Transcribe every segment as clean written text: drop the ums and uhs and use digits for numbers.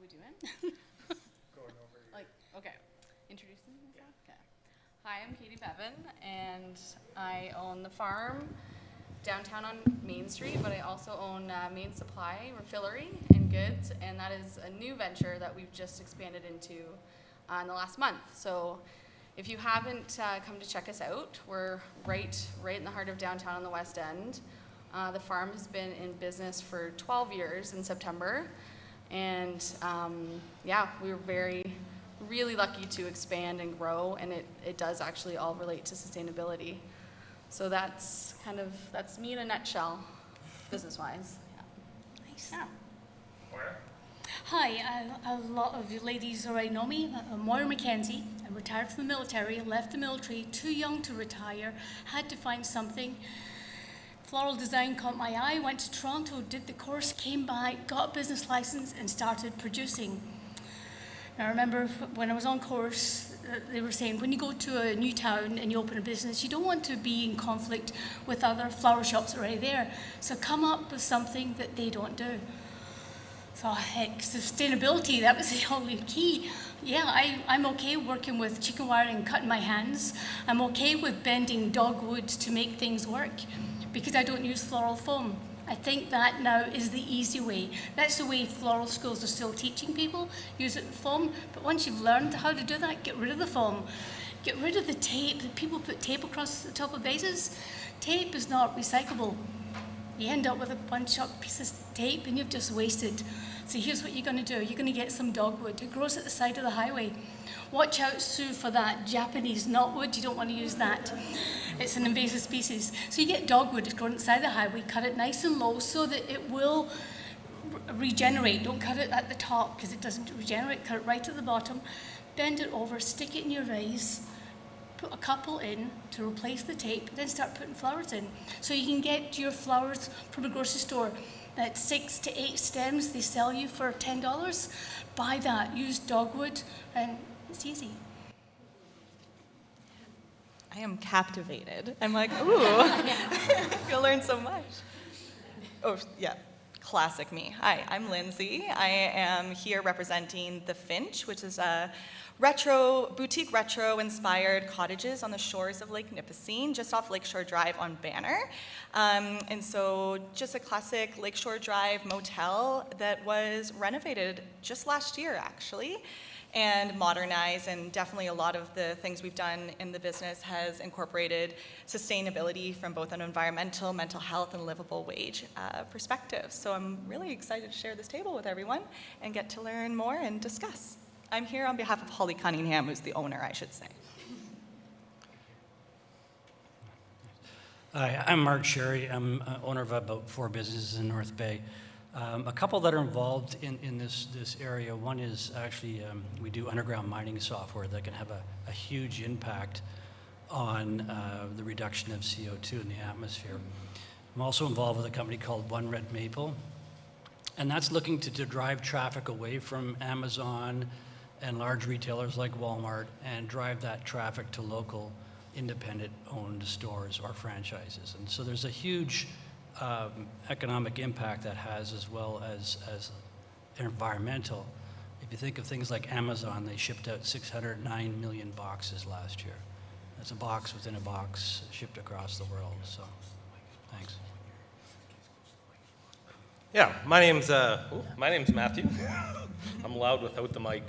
we doing? Going over here. Like, okay. Introducing myself? Okay. Hi, I'm Katie Bevan, and I own the farm downtown on Main Street, but I also own Main Supply, Refillery, and Goods, and that is a new venture that we've just expanded into in the last month. So if you haven't come to check us out, we're right in the heart of downtown on the West End. The farm has been in business for 12 years in September, and yeah, we were really lucky to expand and grow, and it does actually all relate to sustainability. So that's me in a nutshell, business-wise. Yeah. Nice. Yeah. Moira? Hi, a lot of you ladies already know me. I'm Moira Mckenzie. I'm retired from the military, left the military, too young to retire, had to find something. Floral design caught my eye, went to Toronto, did the course, came back, got a business license and started producing. Now I remember when I was on course, they were saying when you go to a new town and you open a business, you don't want to be in conflict with other flower shops already there. So come up with something that they don't do. So heck, sustainability, that was the only key. Yeah, I'm okay working with chicken wire and cutting my hands. I'm okay with bending dogwood to make things work because I don't use floral foam. I think that now is the easy way. That's the way floral schools are still teaching people, use it foam, but once you've learned how to do that, get rid of the foam. Get rid of the tape. People put tape across the top of vases. Tape is not recyclable. You end up with a bunch of pieces of tape and you've just wasted. So here's what you're going to do. You're going to get some dogwood. It grows at the side of the highway. Watch out, Sue, for that Japanese knotwood. You don't want to use that. It's an invasive species. So you get dogwood, it's grown at the side of the highway, cut it nice and low so that it will regenerate. Don't cut it at the top because it doesn't regenerate. Cut it right at the bottom. Bend it over, stick it in your vase, put a couple in to replace the tape, then start putting flowers in. So you can get your flowers from a grocery store. At 6 to 8 stems they sell you for $10. Buy that, use dogwood, and it's easy. I am captivated. I'm like, ooh, you'll learn so much. Oh, yeah, classic me. Hi, I'm Lindsay. I am here representing the Finch, which is a boutique retro-inspired cottages on the shores of Lake Nipissing, just off Lakeshore Drive on Banner. And so just a classic Lakeshore Drive motel that was renovated just last year, actually, and modernized, and definitely a lot of the things we've done in the business has incorporated sustainability from both an environmental, mental health, and livable wage perspective. So I'm really excited to share this table with everyone and get to learn more and discuss. I'm here on behalf of Holly Cunningham, who's the owner, I should say. Hi, I'm Mark Sherry. I'm owner of about 4 businesses in North Bay. A couple that are involved in this area. One is actually we do underground mining software that can have a huge impact on the reduction of CO2 in the atmosphere. I'm also involved with a company called One Red Maple, and that's looking to drive traffic away from Amazon and large retailers like Walmart and drive that traffic to local independent-owned stores or franchises. And so there's a huge economic impact that has, as well as environmental. If you think of things like Amazon, they shipped out 609 million boxes last year. That's a box within a box shipped across the world. So, thanks. Yeah, my name's Matthew. I'm loud without the mic.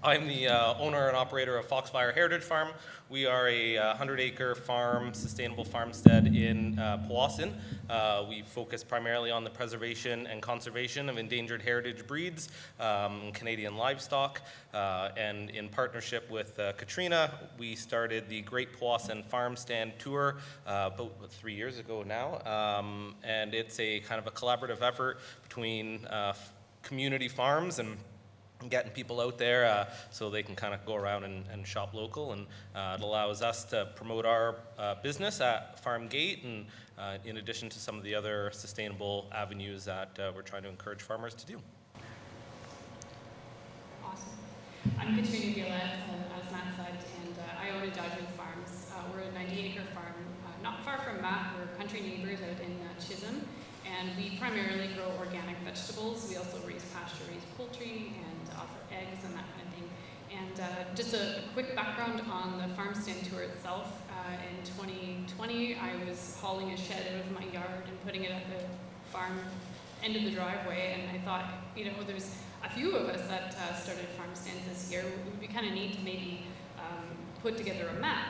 I'm the owner and operator of Foxfire Heritage Farm. We are a 100-acre farm, sustainable farmstead in Powassan. We focus primarily on the preservation and conservation of endangered heritage breeds, Canadian livestock, and in partnership with Katrina, we started the Great Powassan Farmstand Tour about 3 years ago now, and it's a kind of a collaborative effort between community farms and getting people out there so they can kind of go around and shop local, and it allows us to promote our business at Farm Gate, and in addition to some of the other sustainable avenues that we're trying to encourage farmers to do. Awesome. I'm Katrina, Violette, as Matt said, and I own a Dodging Farms. We're a 90-acre farm not far from Matt. We're country neighbors out in Chisholm, And we primarily grow organic vegetables. We also raise pasture-raised poultry and offer eggs and that kind of thing. And just a quick background on the Farmstand tour itself. In 2020, I was hauling a shed out of my yard and putting it at the farm end of the driveway, and I thought, you know, there's a few of us that started Farmstands this year. It would be kind of neat to maybe put together a map,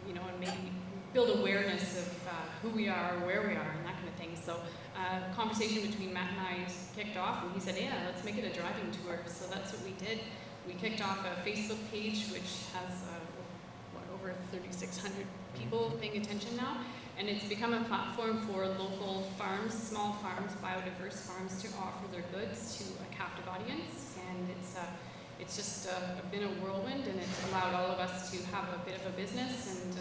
you know, and maybe build awareness of who we are, where we are, and that kind of thing. So a conversation between Matt and I kicked off, and he said, yeah, let's make it a driving tour. So that's what we did. We kicked off a Facebook page, which has over 3,600 people paying attention now. And it's become a platform for local farms, small farms, biodiverse farms to offer their goods to a captive audience. And it's just been a whirlwind, and it's allowed all of us to have a bit of a business and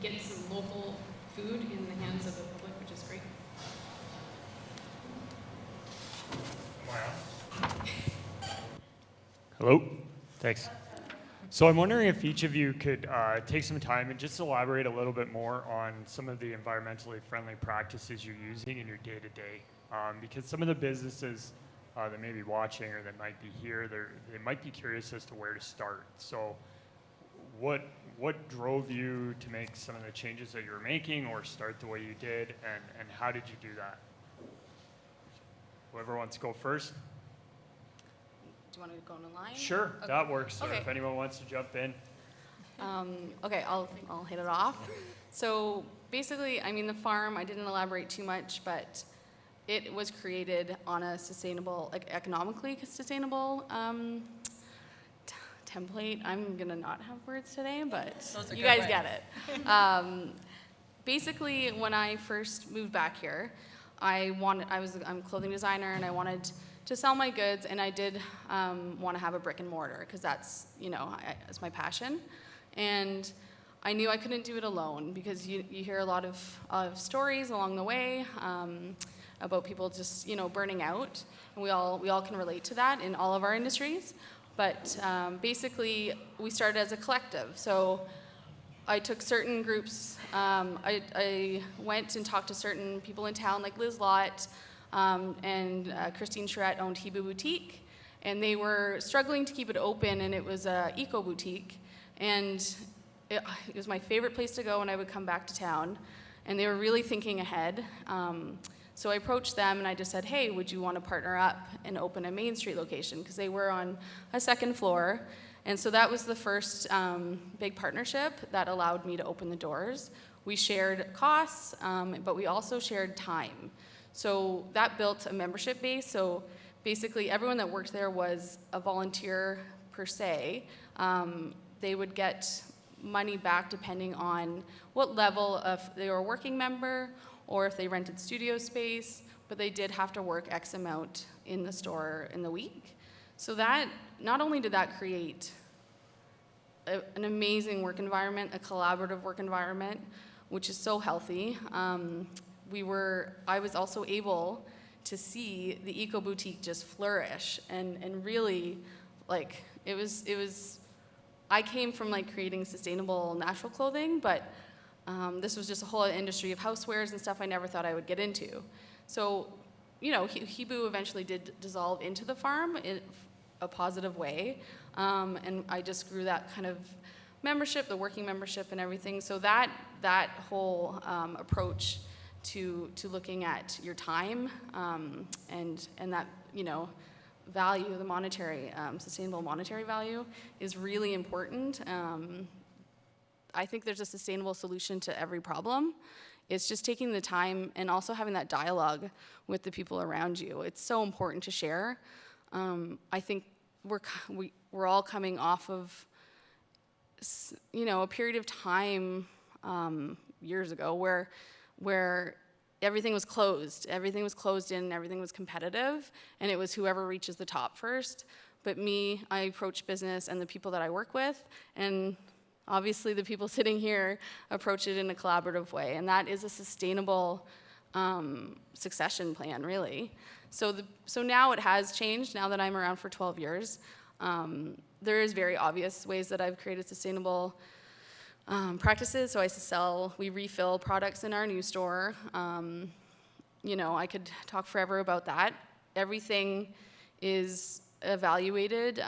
get some local food in the hands of the public, which is great. Hello, thanks. So I'm wondering if each of you could take some time and just elaborate a little bit more on some of the environmentally friendly practices you're using in your day-to-day. Because some of the businesses that may be watching or that might be here, they might be curious as to where to start. So what drove you to make some of the changes that you were making or start the way you did, and how did you do that? Whoever wants to go first? Do you want to go in a line? Sure, Okay. that works. Or Okay. if anyone wants to jump in. Okay, I'll hit it off. So basically, I mean, the farm, I didn't elaborate too much, but it was created on a sustainable, like economically sustainable template. I'm gonna not have words today, but Those are you good guys get it. Basically, when I first moved back here, I'm a clothing designer, and I wanted to sell my goods, and I did want to have a brick and mortar because that's, you know, it's my passion. And I knew I couldn't do it alone because you hear a lot of stories along the way about people just, you know, burning out, and we all can relate to that in all of our industries. But basically, we started as a collective. So I took certain groups. I went and talked to certain people in town, like Liz Lott, and Christine Charette owned Hebrew Boutique, and they were struggling to keep it open, and it was a eco boutique, and it was my favorite place to go when I would come back to town, and they were really thinking ahead. So I approached them, and I just said, hey, would you want to partner up and open a Main Street location? Because they were on a second floor, and so that was the first big partnership that allowed me to open the doors. We shared costs, but we also shared time. So that built a membership base. So basically everyone that worked there was a volunteer per se. They would get money back depending on what level of they were a working member or if they rented studio space, but they did have to work X amount in the store in the week. So that, not only did that create an amazing work environment, a collaborative work environment, which is so healthy, I was also able to see the eco boutique just flourish and really, like, it was I came from like creating sustainable natural clothing, but this was just a whole industry of housewares and stuff I never thought I would get into. So, you know, Hebrew eventually did dissolve into the farm in a positive way, and I just grew that kind of membership, the working membership and everything. So that whole approach to looking at your time and that, you know, value, the monetary, sustainable monetary value is really important. I think there's a sustainable solution to every problem. It's just taking the time and also having that dialogue with the people around you. It's so important to share. I think we're all coming off of, you know, a period of time years ago where everything was closed. Everything was closed in, everything was competitive, and it was whoever reaches the top first. But me, I approach business and the people that I work with, and obviously the people sitting here approach it in a collaborative way, and that is a sustainable succession plan, really. So now it has changed, now that I'm around for 12 years. There is very obvious ways that I've created sustainable practices. So we refill products in our new store. you know, I could talk forever about that. Everything is evaluated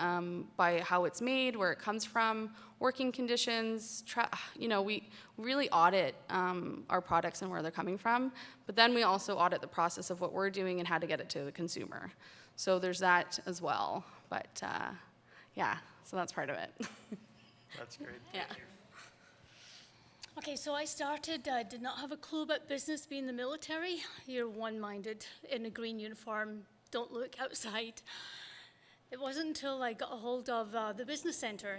by how it's made, where it comes from, working conditions. You know, we really audit our products and where they're coming from, but then we also audit the process of what we're doing and how to get it to the consumer. So there's that as well. But yeah, so that's part of it. That's great. Yeah. Okay, so I started, did not have a clue about business, being in the military. You're one-minded in a green uniform, don't look outside. It wasn't until I got a hold of the business center.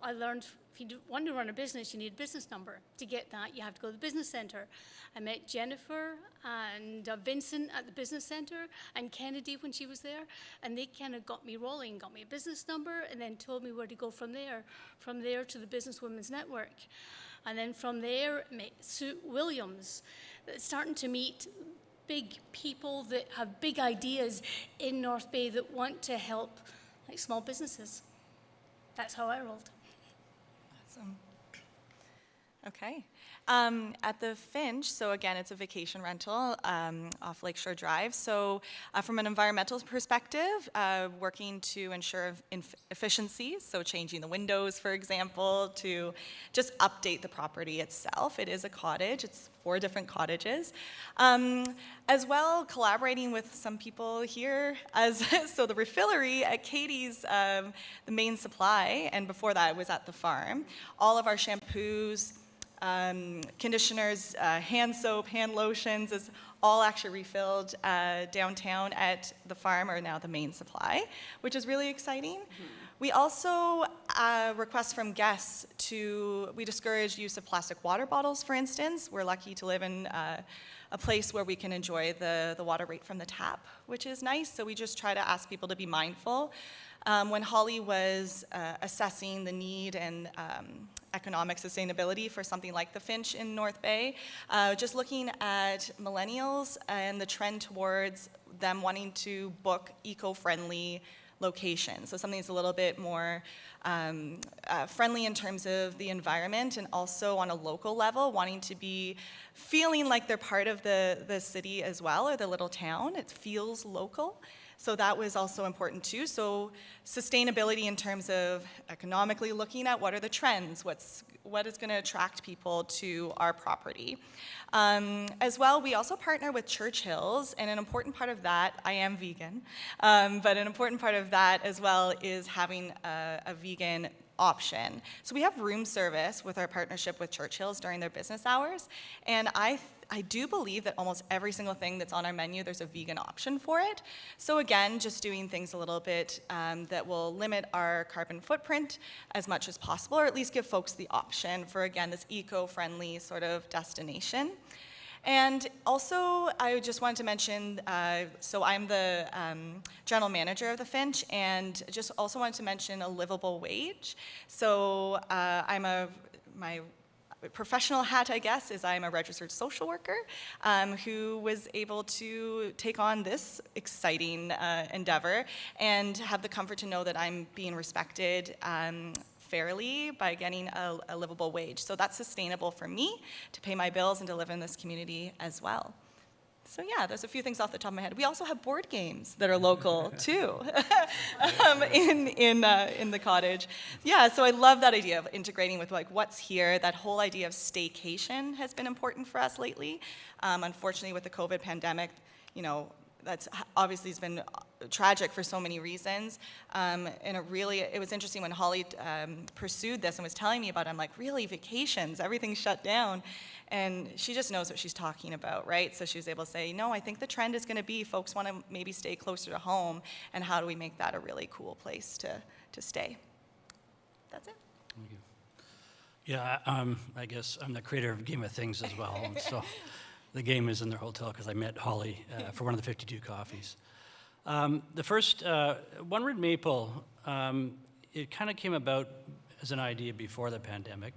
I learned, if you want to run a business, you need a business number. To get that, you have to go to the business center. I met Jennifer and Vincent at the business center, and Kennedy when she was there, and they kind of got me rolling, got me a business number, and then told me where to go from there to the Business Women's Network. And then from there, met Sue Williams, starting to meet big people that have big ideas in North Bay that want to help like small businesses. That's how I rolled. Awesome. Okay. At the Finch, so again, it's a vacation rental off Lakeshore Drive. So from an environmental perspective, working to ensure efficiencies, so changing the windows, for example, to just update the property itself. It is a cottage. It's 4 different cottages. As well, collaborating with some people here, so the refillery at Katie's, the main supply, and before that I was at the farm. All of our shampoos, conditioners, hand soap, hand lotions is all actually refilled downtown at the farm, or now the main supply, which is really exciting. Mm-hmm. We also request from guests we discourage use of plastic water bottles, for instance. We're lucky to live in a place where we can enjoy the water right from the tap, which is nice, so we just try to ask people to be mindful. When Holly was assessing the need and economic sustainability for something like the Finch in North Bay, just looking at millennials and the trend towards them wanting to book eco-friendly locations. So something that's a little bit more friendly in terms of the environment, and also on a local level, wanting to be feeling like they're part of the city as well, or the little town. It feels local. So that was also important too. So sustainability in terms of economically looking at what are the trends, what is going to attract people to our property. As well, we also partner with Churchill's, and an important part of that, I am vegan, but an important part of that as well is having a vegan option. So we have room service with our partnership with Churchill's during their business hours, and I do believe that almost every single thing that's on our menu, there's a vegan option for it. So again, just doing things a little bit that will limit our carbon footprint as much as possible, or at least give folks the option for, again, this eco-friendly sort of destination. And also, I just wanted to mention, so I'm the general manager of the Finch, and just also wanted to mention a livable wage. So my professional hat, I guess, is I'm a registered social worker who was able to take on this exciting endeavor and have the comfort to know that I'm being respected fairly by getting a livable wage. So that's sustainable for me to pay my bills and to live in this community as well. So yeah, there's a few things off the top of my head. We also have board games that are local too in the cottage. Yeah, so I love that idea of integrating with like what's here. That whole idea of staycation has been important for us lately. Unfortunately, with the COVID pandemic, you know, that's obviously has been tragic for so many reasons. And it was interesting when Holly pursued this and was telling me about it. I'm like, really, vacations, everything's shut down. And she just knows what she's talking about, right? So she was able to say, no, I think the trend is gonna be folks wanna maybe stay closer to home, and how do we make that a really cool place to stay? That's it. Thank you. Yeah, I guess I'm the creator of Game of Things as well. And so the game is in their hotel because I met Holly for one of the 52 coffees. The first, One Red Maple, it kind of came about as an idea before the pandemic.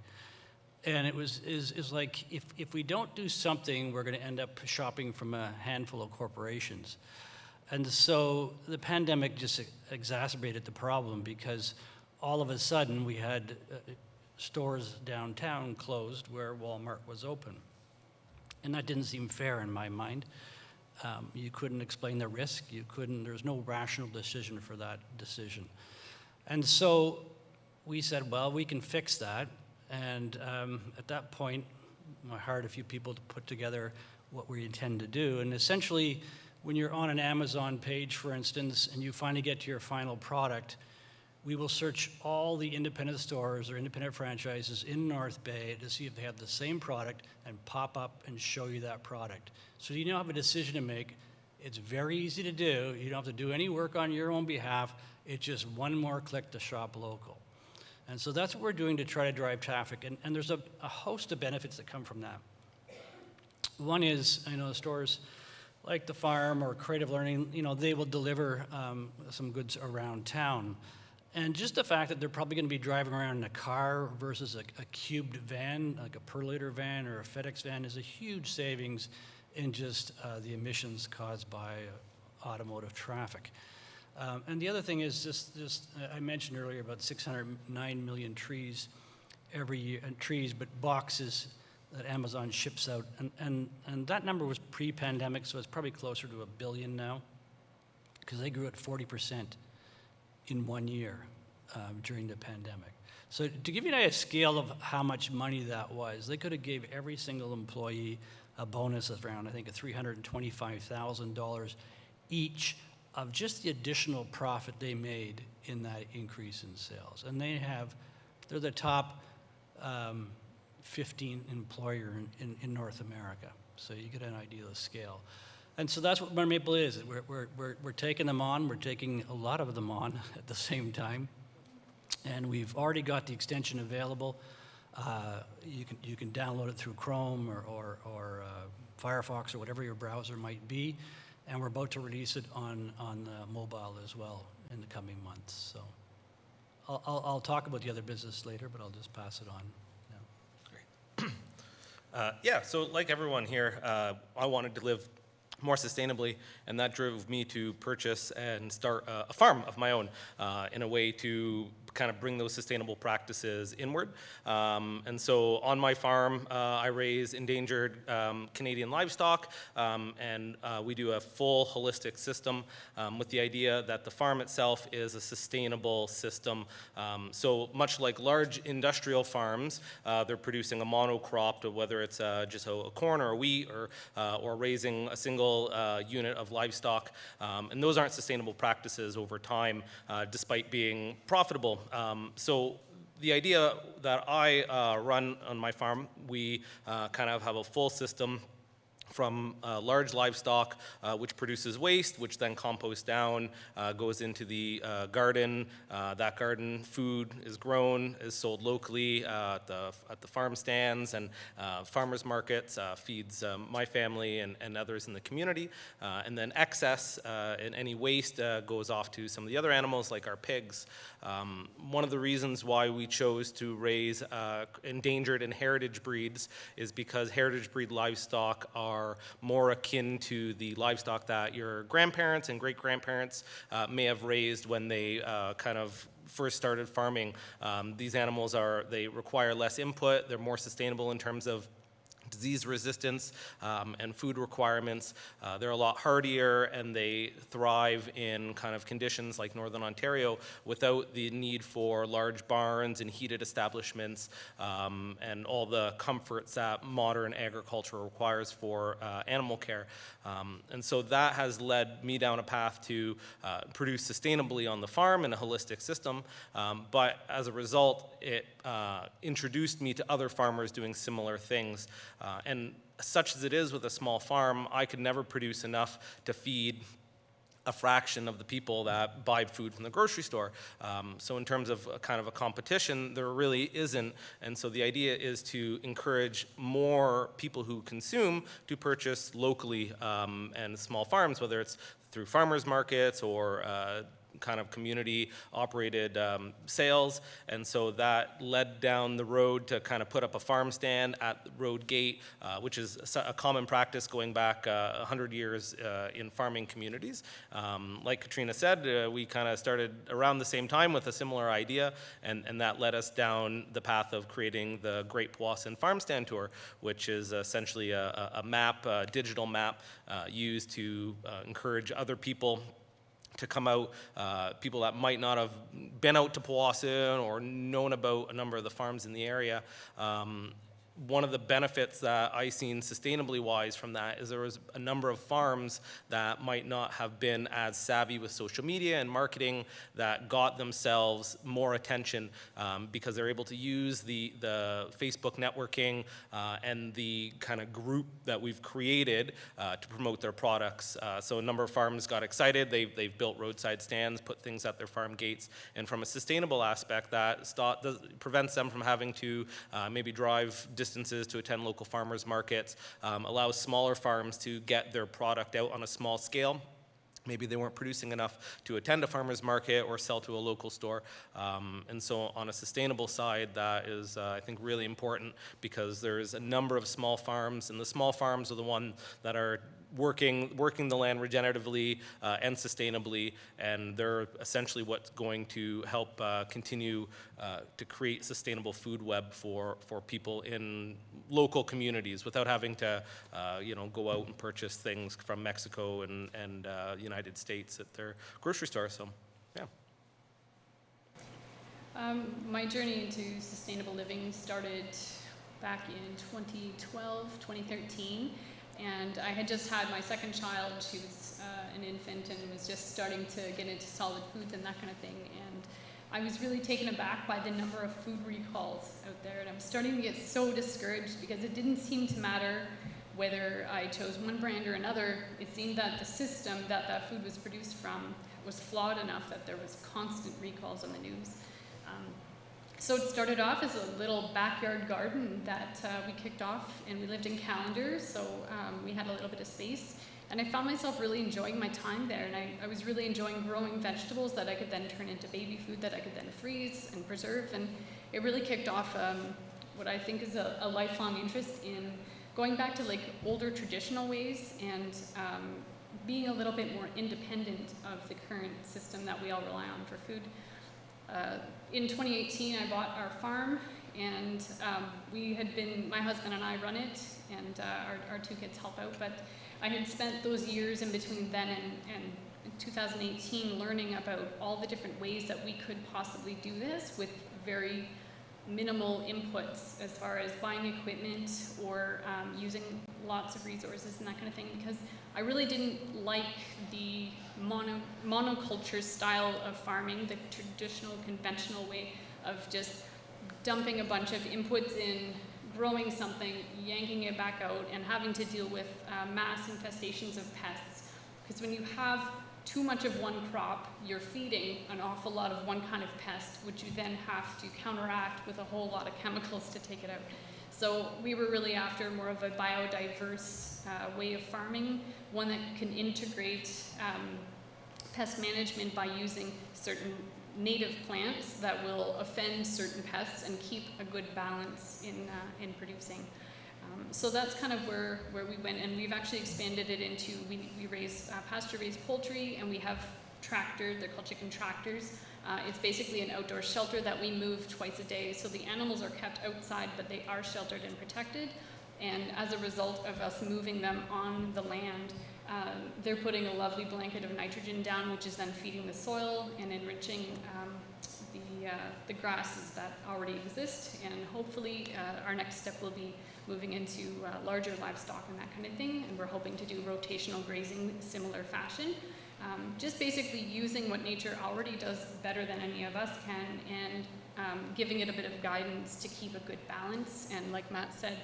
And it is like, if we don't do something, we're going to end up shopping from a handful of corporations. And so the pandemic just exacerbated the problem, because all of a sudden we had stores downtown closed where Walmart was open. And that didn't seem fair in my mind. You couldn't explain the risk. There's no rational decision for that decision. And so we said, well, we can fix that. And at that point, I hired a few people to put together what we intend to do. And essentially, when you're on an Amazon page, for instance, and you finally get to your final product, we will search all the independent stores or independent franchises in North Bay to see if they have the same product and pop up and show you that product. So you now have a decision to make. It's very easy to do. You don't have to do any work on your own behalf. It's just one more click to shop local. And so that's what we're doing to try to drive traffic. And there's a host of benefits that come from that. One is, stores like the Farm or Creative Learning, they will deliver some goods around town. And just the fact that they're probably going to be driving around in a car versus a cubed van, like a Perlator van or a FedEx van, is a huge savings in just the emissions caused by automotive traffic. And the other thing is just I mentioned earlier about 609 million trees every year, and trees, but boxes that Amazon ships out. And that number was pre-pandemic, so it's probably closer to 1 billion now, because they grew at 40% in 1 year during the pandemic. So to give you an idea of scale of how much money that was, they could have gave every single employee a bonus of around, I think, $325,000 each of just the additional profit they made in that increase in sales. And they're the top 15 employer in North America. So you get an idea of the scale. And so that's what Mother Maple is. We're taking them on. We're taking a lot of them on at the same time. And we've already got the extension available. You can download it through Chrome or Firefox or whatever your browser might be. And we're about to release it on mobile as well in the coming months. So I'll talk about the other business later, but I'll just pass it on now. Great. Yeah, so like everyone here, I wanted to live more sustainably, and that drove me to purchase and start a farm of my own in a way to kind of bring those sustainable practices inward. And so on my farm, I raise endangered Canadian livestock, and we do a full holistic system with the idea that the farm itself is a sustainable system. So much like large industrial farms, they're producing a monocrop, whether it's just a corn or a wheat or raising a single unit of livestock. And those aren't sustainable practices over time, despite being profitable. So the idea that I run on my farm, we kind of have a full system from large livestock, which produces waste, which then composts down, goes into the garden. That garden food is grown, is sold locally at the farm stands and farmers markets, feeds my family and others in the community. And then excess and any waste goes off to some of the other animals, like our pigs. One of the reasons why we chose to raise endangered and heritage breeds is because heritage breed livestock are more akin to the livestock that your grandparents and great-grandparents may have raised when they kind of first started farming. These animals they require less input, they're more sustainable in terms of disease resistance and food requirements. They're a lot hardier, and they thrive in kind of conditions like Northern Ontario without the need for large barns and heated establishments and all the comforts that modern agriculture requires for animal care. And so that has led me down a path to produce sustainably on the farm in a holistic system. But as a result, it introduced me to other farmers doing similar things. And such as it is with a small farm, I could never produce enough to feed a fraction of the people that buy food from the grocery store. So in terms of kind of a competition, there really isn't. And so the idea is to encourage more people who consume to purchase locally and small farms, whether it's through farmers markets or kind of community operated sales, and so that led down the road to kind of put up a farm stand at the road gate, which is a common practice going back 100 years in farming communities. Like Katrina said, we kind of started around the same time with a similar idea, and that led us down the path of creating the Great Powassan Farmstand Tour, which is essentially a map, a digital map used to encourage other people to come out, people that might not have been out to Powassan or known about a number of the farms in the area. One of the benefits that I seen sustainably wise from that is there was a number of farms that might not have been as savvy with social media and marketing that got themselves more attention because they're able to use the Facebook networking and the kind of group that we've created to promote their products. So a number of farms got excited. They've built roadside stands, put things at their farm gates, and from a sustainable aspect, that prevents them from having to maybe drive distances to attend local farmers markets, allows smaller farms to get their product out on a small scale. Maybe they weren't producing enough to attend a farmer's market or sell to a local store. And so on a sustainable side, that is, I think, really important because there's a number of small farms, and the small farms are the ones that are working the land regeneratively and sustainably, and they're essentially what's going to help continue to create sustainable food web for people in local communities without having to go out and purchase things from Mexico and United States at their grocery store. So yeah. My journey into sustainable living started back in 2012, 2013. And I had just had my second child. She was an infant and was just starting to get into solid foods and that kind of thing. And I was really taken aback by the number of food recalls out there. And I was starting to get so discouraged because it didn't seem to matter whether I chose one brand or another. It seemed that the system that that food was produced from was flawed enough that there was constant recalls on the news. So it started off as a little backyard garden that we kicked off, and we lived in Canadore, so we had a little bit of space. And I found myself really enjoying my time there, and I was really enjoying growing vegetables that I could then turn into baby food that I could then freeze and preserve. And it really kicked off what I think is a lifelong interest in going back to like older traditional ways and being a little bit more independent of the current system that we all rely on for food. In 2018, I bought our farm, and my husband and I run it, and our two kids help out, but I had spent those years in between then and 2018 learning about all the different ways that we could possibly do this with very minimal inputs as far as buying equipment or using lots of resources and that kind of thing, because I really didn't like the monoculture style of farming, the traditional, conventional way of just dumping a bunch of inputs in, growing something, yanking it back out, and having to deal with mass infestations of pests. Because when you have too much of one crop, you're feeding an awful lot of one kind of pest, which you then have to counteract with a whole lot of chemicals to take it out. So we were really after more of a biodiverse way of farming, one that can integrate pest management by using certain native plants that will offend certain pests and keep a good balance in producing. So that's kind of where we went, and we've actually expanded it into, we raise pasture-raised poultry, and we have tractors, they're called chicken tractors. It's basically an outdoor shelter that we move twice a day, so the animals are kept outside, but they are sheltered and protected, and as a result of us moving them on the land, they're putting a lovely blanket of nitrogen down, which is then feeding the soil and enriching the grasses that already exist, and hopefully our next step will be moving into larger livestock and that kind of thing, and we're hoping to do rotational grazing similar fashion. Just basically using what nature already does better than any of us can, and giving it a bit of guidance to keep a good balance, and like Matt said,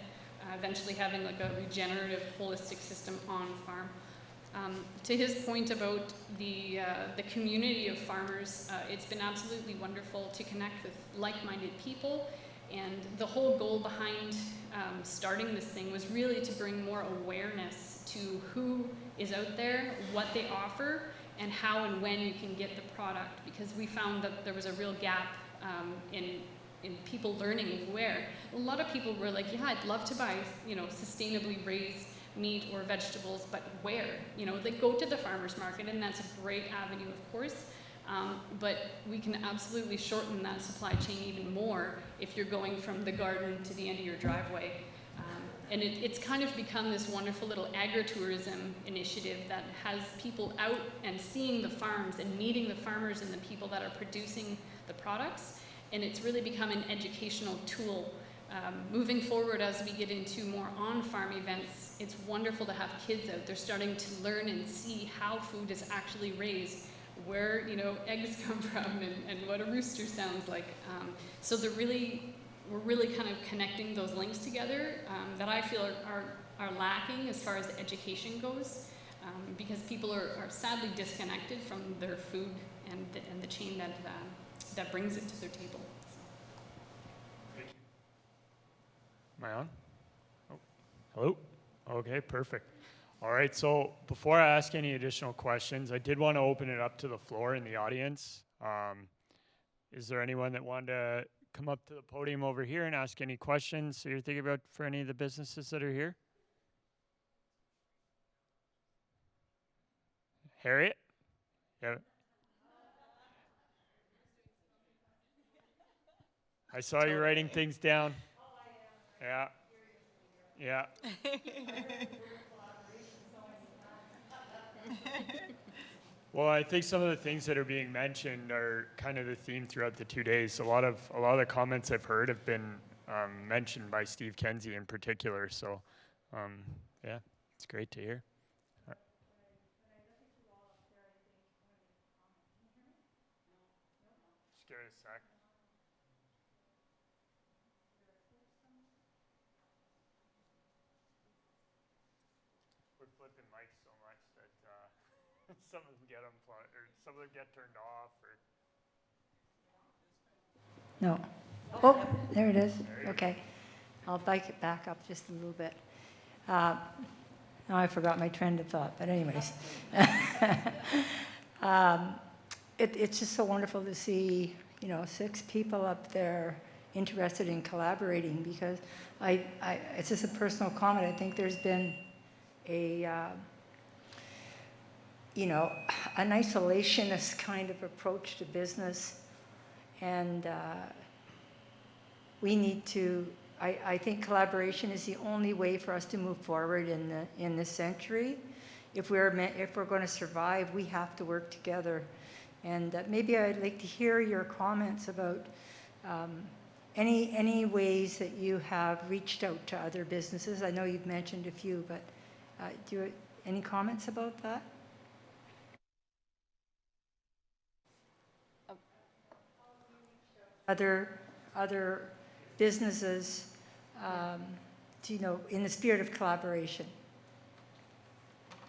eventually having like a regenerative, holistic system on farm. To his point about the community of farmers, it's been absolutely wonderful to connect with like-minded people, and the whole goal behind starting this thing was really to bring more awareness to who is out there, what they offer, and how and when you can get the product, because we found that there was a real gap in people learning where. A lot of people were like, yeah, I'd love to buy, sustainably raised meat or vegetables, but where? They go to the farmer's market, and that's a great avenue, of course, but we can absolutely shorten that supply chain even more if you're going from the garden to the end of your driveway. And it's kind of become this wonderful little agritourism initiative that has people out and seeing the farms and meeting the farmers and the people that are producing the products. And it's really become an educational tool. Moving forward, as we get into more on-farm events, it's wonderful to have kids out. They're starting to learn and see how food is actually raised, where eggs come from, and what a rooster sounds like. So we're really kind of connecting those links together that I feel are lacking as far as education goes, because people are sadly disconnected from their food and the chain that brings it to their table. Thank you. Am I on? Oh, hello? Okay, perfect. All right, so before I ask any additional questions, I did want to open it up to the floor in the audience. Is there anyone that wanted to come up to the podium over here and ask any questions that you're thinking about for any of the businesses that are here? Harriet? Yeah. I saw you writing things down. Yeah. Yeah. Well, I think some of the things that are being mentioned are kind of the theme throughout the 2 days. A lot of the comments I've heard have been mentioned by Steve Mckenzie in particular. So, yeah, it's great to hear. Just give it a sec. We're flipping mics so much that some of them get unplugged, or some of them get turned off, or. No. Oh, there it is. Okay. I'll bike it back up just a little bit. Now I forgot my trend of thought, but anyways. It's just so wonderful to see, 6 people up there interested in collaborating, because it's just a personal comment. I think there's been an isolationist kind of approach to business. And we need to, I think collaboration is the only way for us to move forward in this century. If we're going to survive, we have to work together. And maybe I'd like to hear your comments about any ways that you have reached out to other businesses. I know you've mentioned a few, but do you any comments about that? Other businesses, in the spirit of collaboration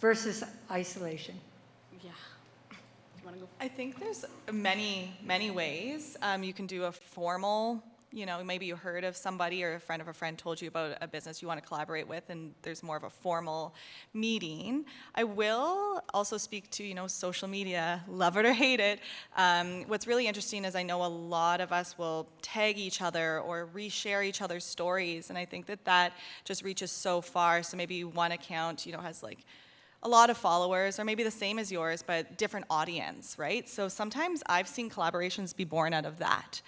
versus isolation. Yeah. Do you want to go? I think there's many ways. You can do a formal, maybe you heard of somebody or a friend told you about a business you want to collaborate with, and there's more of a formal meeting. I will also speak to, social media, love it or hate it. What's really interesting is I know a lot of us will tag each other or reshare each other's stories, and I think that just reaches so far. So maybe one account, has like a lot of followers, or maybe the same as yours, but different audience, right? So sometimes I've seen collaborations be born out of that,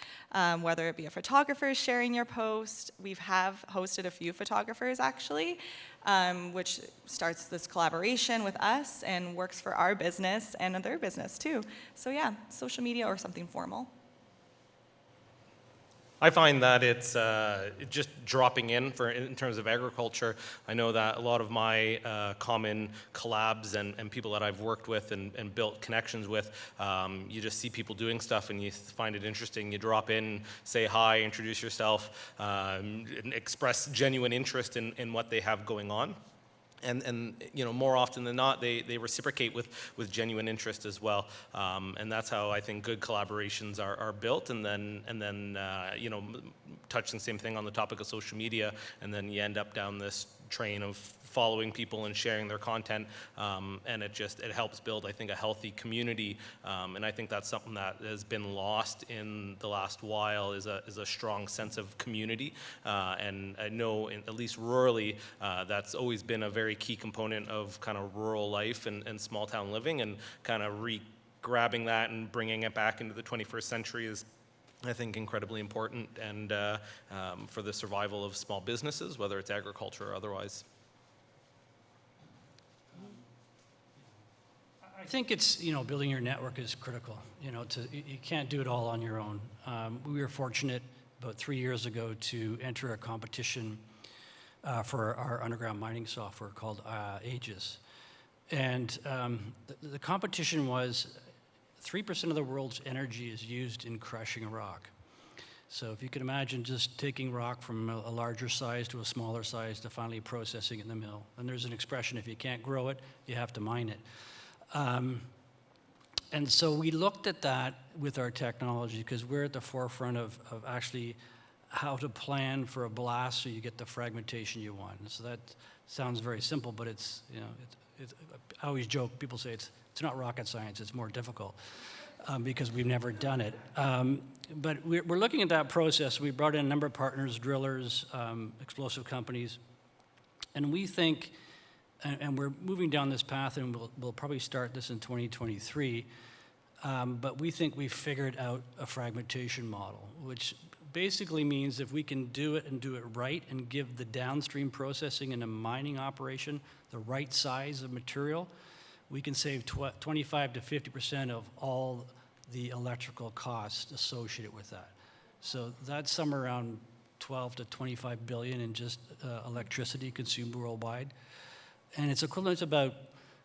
whether it be a photographer sharing your post. We have hosted a few photographers, actually, which starts this collaboration with us and works for our business and their business, too. So yeah, social media or something formal. I find that it's just dropping in terms of agriculture. I know that a lot of my common collabs and people that I've worked with and built connections with, you just see people doing stuff and you find it interesting. You drop in, say hi, introduce yourself, and express genuine interest in what they have going on. And more often than not, they reciprocate with genuine interest as well, and that's how I think good collaborations are built. And then touching the same thing on the topic of social media, and then you end up down this train of following people and sharing their content, and it helps build, I think, a healthy community, and I think that's something that has been lost in the last while is a strong sense of community, and I know at least rurally that's always been a very key component of kind of rural life and small town living, and kind of grabbing that and bringing it back into the 21st century is, I think, incredibly important, and for the survival of small businesses, whether it's agriculture or otherwise. I think it's, building your network is critical. You can't do it all on your own. We were fortunate about 3 years ago to enter a competition for our underground mining software called Aegis. And the competition was 3% of the world's energy is used in crushing rock. So if you can imagine just taking rock from a larger size to a smaller size to finally processing it in the mill. And there's an expression, if you can't grow it, you have to mine it. And so we looked at that with our technology because we're at the forefront of actually how to plan for a blast so you get the fragmentation you want. And so that sounds very simple, but it's, I always joke, people say it's not rocket science, it's more difficult because we've never done it. But we're looking at that process. We brought in a number of partners, drillers, explosive companies, and we think, and we're moving down this path, and we'll probably start this in 2023, but we think we've figured out a fragmentation model, which basically means if we can do it and do it right and give the downstream processing in a mining operation the right size of material, we can save 25 to 50% of all the electrical costs associated with that. So that's somewhere around 12 to 25 billion in just electricity consumed worldwide. And it's equivalent to about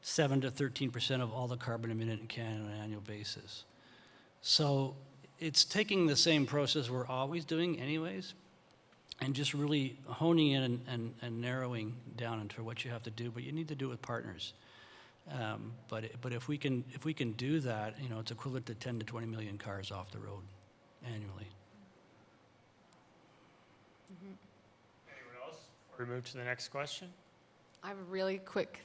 7 to 13% of all the carbon emitted in Canada on an annual basis. So it's taking the same process we're always doing anyways, and just really honing in and narrowing down into what you have to do, but you need to do it with partners. But if we can do that, it's equivalent to 10 to 20 million cars off the road annually. Anyone else? Before we move to the next question. I have a really quick,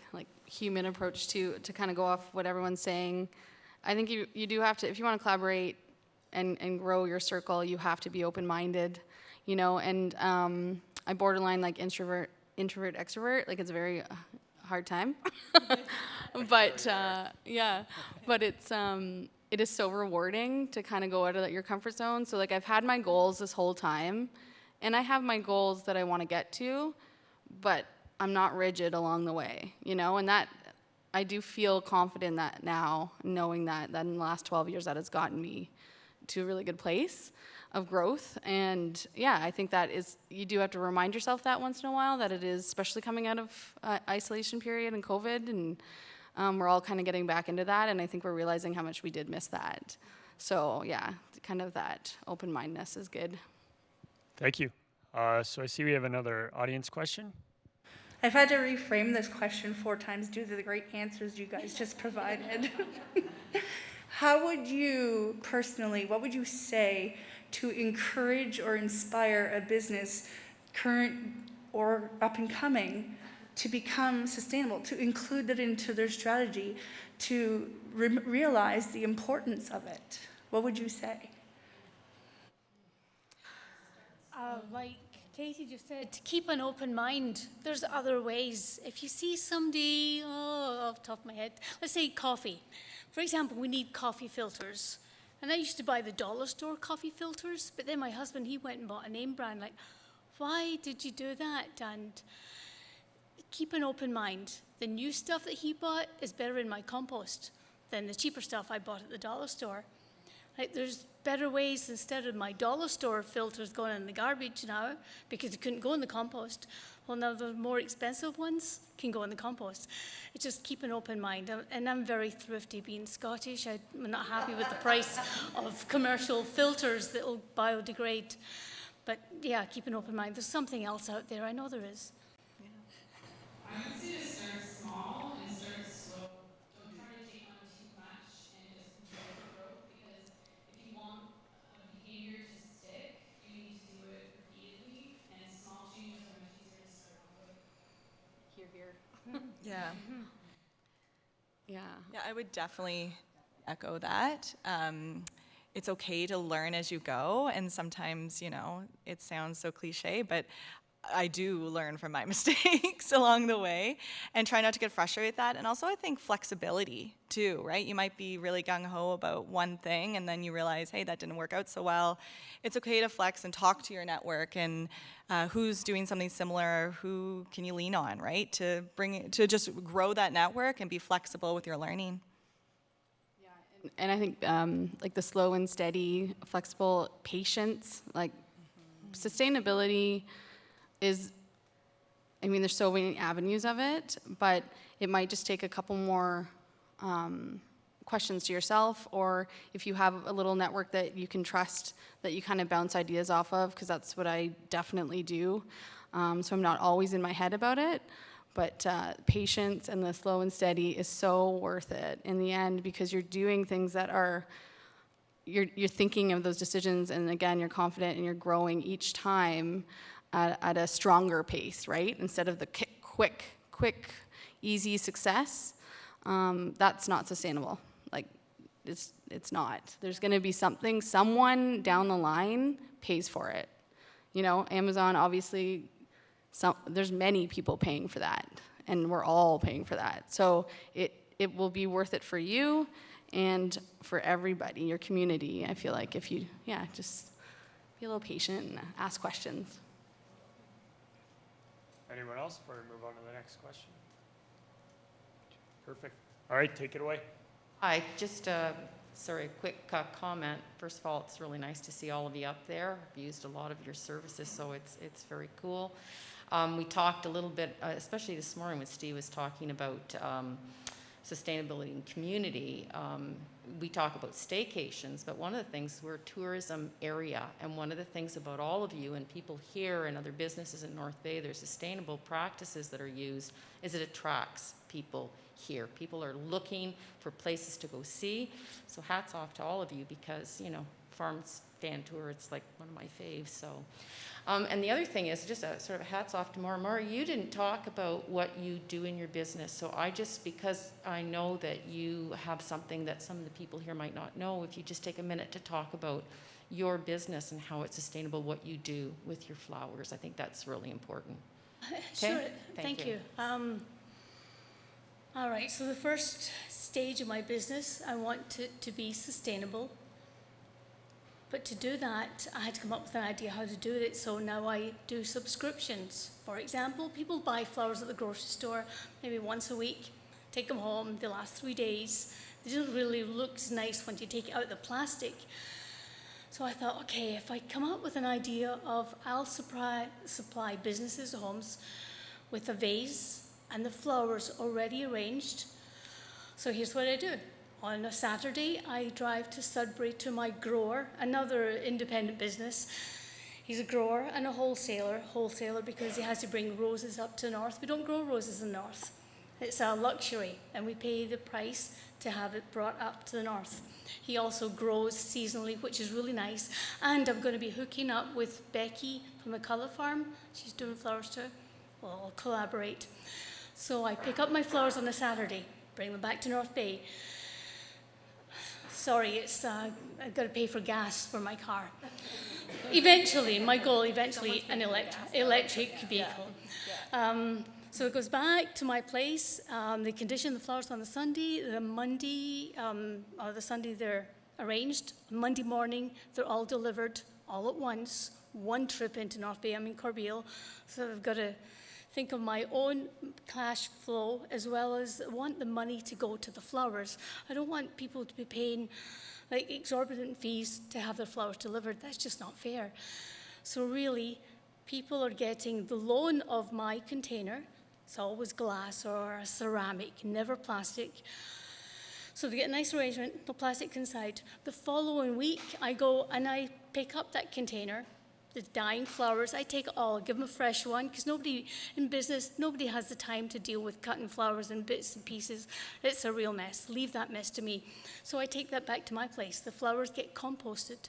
human approach to kind of go off what everyone's saying. I think you do have to, if you want to collaborate and grow your circle, you have to be open-minded, and I borderline introvert, extrovert, it's a very hard time. But but it is so rewarding to kind of go out of your comfort zone. So I've had my goals this whole time, and I have my goals that I want to get to, but I'm not rigid along the way, and that I do feel confident in that now, knowing that in the last 12 years that has gotten me to a really good place of growth. And I think that is, you do have to remind yourself that once in a while, that it is, especially coming out of isolation period and COVID, and we're all kind of getting back into that, and I think we're realizing how much we did miss that. So kind of that open-mindedness is good. Thank you. So I see we have another audience question. I've had to reframe this question 4 times due to the great answers you guys just provided. How would you personally, what would you say to encourage or inspire a business, current or up and coming, to become sustainable, to include it into their strategy, to realize the importance of it? What would you say? Like Katie just said, to keep an open mind. There's other ways. If you see somebody, off the top of my head, let's say coffee. For example, we need coffee filters. And I used to buy the dollar store coffee filters, but then my husband, he went and bought a name brand. Why did you do that? And keep an open mind. The new stuff that he bought is better in my compost than the cheaper stuff I bought at the dollar store. There's better ways instead of my dollar store filters going in the garbage now because it couldn't go in the compost. Well, now the more expensive ones can go in the compost. It's just keep an open mind. And I'm very thrifty being Scottish. I'm not happy with the price of commercial filters that will biodegrade. But keep an open mind. There's something else out there. I know there is. I would say to start small and start slow. Don't try to take on too much and just enjoy the growth, because if you want a behavior to stick, you need to do it repeatedly, and small changes are much easier to start off with. Yeah. Yeah. Yeah, I would definitely echo that. It's okay to learn as you go, and sometimes, you know, it sounds so cliche, but I do learn from my mistakes along the way and try not to get frustrated with that. And also, I think flexibility too, right? You might be really gung-ho about one thing, and then you realize, hey, that didn't work out so well. It's okay to flex and talk to your network and who's doing something similar, who can you lean on, right? To just grow that network and be flexible with your learning. And I think like the slow and steady, flexible, patience, like sustainability is, I mean, there's so many avenues of it, but it might just take a couple more questions to yourself, or if you have a little network that you can trust, that you kind of bounce ideas off of, because that's what I definitely do. So I'm not always in my head about it, but patience and the slow and steady is so worth it in the end, because you're doing things that are, you're thinking of those decisions, and again, you're confident and you're growing each time at a stronger pace, right? Instead of the quick, easy success, that's not sustainable. Like, it's not. There's gonna be something, someone down the line pays for it. You know, Amazon, obviously, there's many people paying for that, and we're all paying for that. So it will be worth it for you and for everybody, your community. I feel like if you, just be a little patient and ask questions. Anyone else before we move on to the next question? Perfect. All right, take it away. Hi, just a quick comment. First of all, it's really nice to see all of you up there. I've used a lot of your services, so it's very cool. We talked a little bit, especially this morning when Steve was talking about sustainability and community. We talk about staycations, but one of the things, we're a tourism area, and one of the things about all of you and people here and other businesses in North Bay, there's sustainable practices that are used, is it attracts people here. People are looking for places to go see. So hats off to all of you, because, you know, Farmstand tour, it's like one of my faves. So, and the other thing is just a sort of hats off to Moira. Moira, you didn't talk about what you do in your business. So because I know that you have something that some of the people here might not know, if you just take a minute to talk about your business and how it's sustainable, what you do with your flowers, I think that's really important. Sure, Okay? thank you. All right, so the first stage of my business, I want it to be sustainable. But to do that, I had to come up with an idea how to do it, so now I do subscriptions. For example, people buy flowers at the grocery store maybe once a week, take them home, they last 3 days. They don't really look as nice when you take it out of the plastic. So I thought, okay, if I come up with an idea of, I'll supply businesses, homes, with a vase and the flowers already arranged. So here's what I do. On a Saturday, I drive to Sudbury to my grower, another independent business. He's a grower and a wholesaler because he has to bring roses up to the north. We don't grow roses in the north. It's a luxury, and we pay the price to have it brought up to the north. He also grows seasonally, which is really nice. And I'm going to be hooking up with Becky from the Colour Farm. She's doing flowers too. Well, I'll collaborate. So I pick up my flowers on a Saturday, bring them back to North Bay. Sorry, I've got to pay for gas for my car. Eventually, my goal, an electric vehicle. So it goes back to my place. They condition the flowers on the Sunday. The Monday, or the Sunday they're arranged. Monday morning, they're all delivered all at once. One trip into North Bay. I'm in Corbeil, so I've got to think of my own cash flow, as well as want the money to go to the flowers. I don't want people to be paying like exorbitant fees to have their flowers delivered. That's just not fair. So really, people are getting the loan of my container. It's always glass or ceramic, never plastic. So they get a nice arrangement, no plastic inside. The following week, I go and I pick up that container, the dying flowers. I take it all, give them a fresh one, because nobody in business, nobody has the time to deal with cutting flowers in bits and pieces. It's a real mess. Leave that mess to me. So I take that back to my place. The flowers get composted.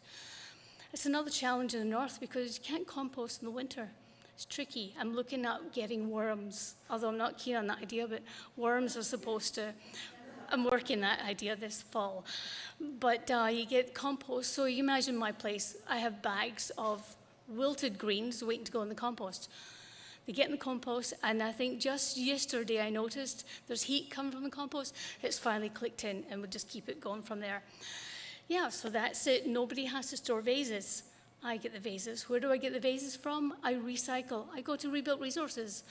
It's another challenge in the north because you can't compost in the winter. It's tricky. I'm looking at getting worms, although I'm not keen on that idea, but worms are supposed to, I'm working that idea this fall. But you get compost. So you imagine my place, I have bags of wilted greens waiting to go in the compost. They get in the compost, and I think just yesterday I noticed there's heat coming from the compost. It's finally clicked in, and we'll just keep it going from there. Yeah, so that's it. Nobody has to store vases. I get the vases. Where do I get the vases from? I recycle. I go to Rebuilt Resources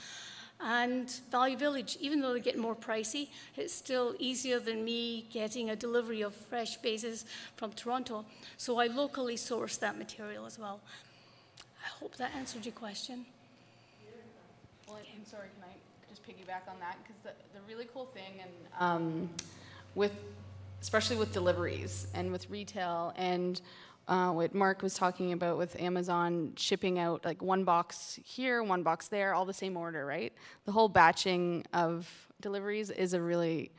and Value Village. Even though they get more pricey, it's still easier than me getting a delivery of fresh vases from Toronto. So I locally source that material as well. I hope that answered your question. Well, I'm sorry, can I just piggyback on that? Because the really cool thing, and especially with deliveries and with retail, and what Mark was talking about with Amazon shipping out like one box here, one box there, all the same order, right? The whole batching of deliveries is a really,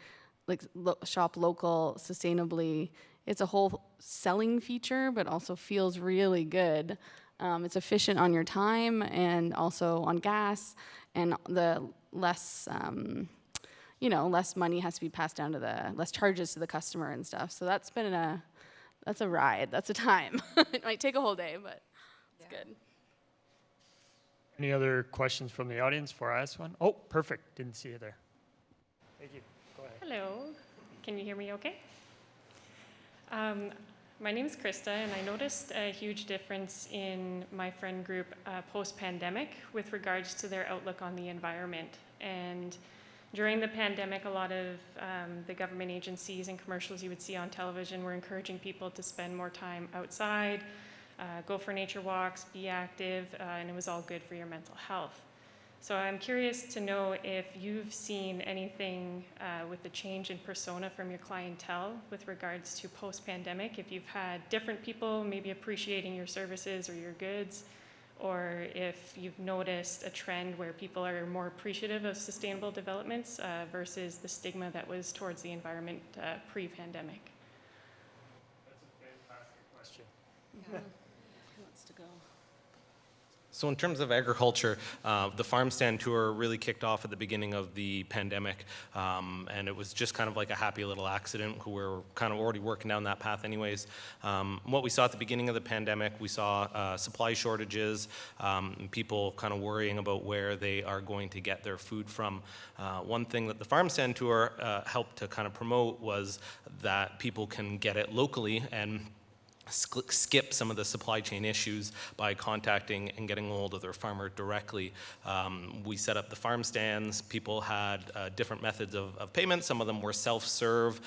like, shop local, sustainably. It's a whole selling feature, but also feels really good. It's efficient on your time and also on gas, and the less, less money has to be passed down to less charges to the customer and stuff. So that's been that's a ride, that's a time. It might take a whole day, but it's good. Any other questions from the audience before I ask one? Oh, perfect. Didn't see you there. Thank you. Go ahead. Hello. Can you hear me okay? My name is Krista, and I noticed a huge difference in my friend group post-pandemic with regards to their outlook on the environment. And during the pandemic, a lot of the government agencies and commercials you would see on television were encouraging people to spend more time outside, go for nature walks, be active, and it was all good for your mental health. So I'm curious to know if you've seen anything with the change in persona from your clientele with regards to post-pandemic, if you've had different people maybe appreciating your services or your goods, or if you've noticed a trend where people are more appreciative of sustainable developments versus the stigma that was towards the environment pre-pandemic. That's a fantastic question. Yeah. Who wants to go? So in terms of agriculture, the Farmstand tour really kicked off at the beginning of the pandemic, and it was just kind of like a happy little accident. We were kind of already working down that path anyways. What we saw at the beginning of the pandemic, we saw supply shortages, people kind of worrying about where they are going to get their food from. One thing that the Farmstand tour helped to kind of promote was that people can get it locally and skip some of the supply chain issues by contacting and getting a hold of their farmer directly. We set up the farm stands. People had different methods of payment. Some of them were self-serve,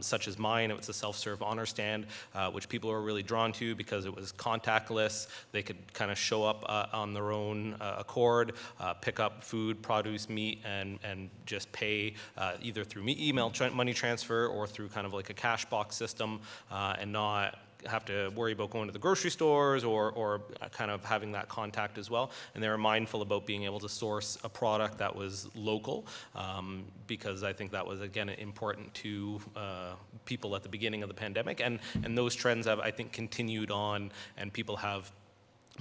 such as mine. It was a self-serve honor stand, which people were really drawn to because it was contactless. They could kind of show up on their own accord, pick up food, produce, meat, and just pay either through email money transfer or through kind of like a cash box system, and not have to worry about going to the grocery stores or kind of having that contact as well. And they were mindful about being able to source a product that was local, because I think that was, again, important to people at the beginning of the pandemic. And those trends have, I think, continued on, and people have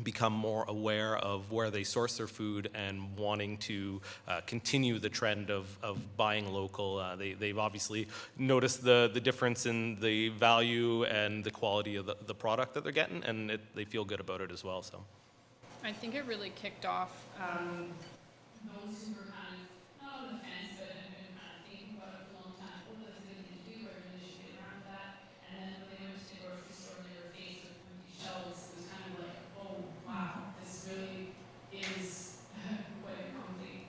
become more aware of where they source their food and wanting to continue the trend of buying local. They've obviously noticed the difference in the value and the quality of the product that they're getting, and they feel good about it as well. So I think it really kicked off those who were kind of not on the fence, but had been kind of thinking about it for a long time. Oh, that's a good thing to do. I really should get around to that. And then when they went to the grocery store, they were faced with empty shelves. It was kind of like, oh wow, this really is quite a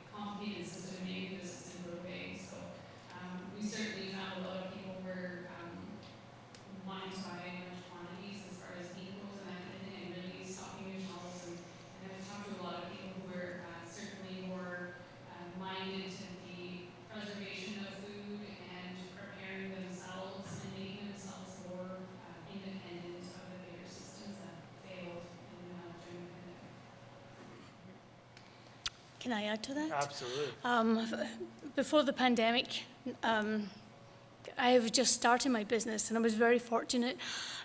complicated system. Maybe this is a simpler way. So we certainly found a lot of people were wanting to buy large quantities as far as meat goes and that kind of thing, and really stocking their shelves. And I've talked to a lot of people who were certainly more minded to the preservation of food and preparing themselves and making themselves more independent of the bigger systems that failed during the pandemic. Can I add to that? Absolutely. Before the pandemic, I have just started my business, and I was very fortunate.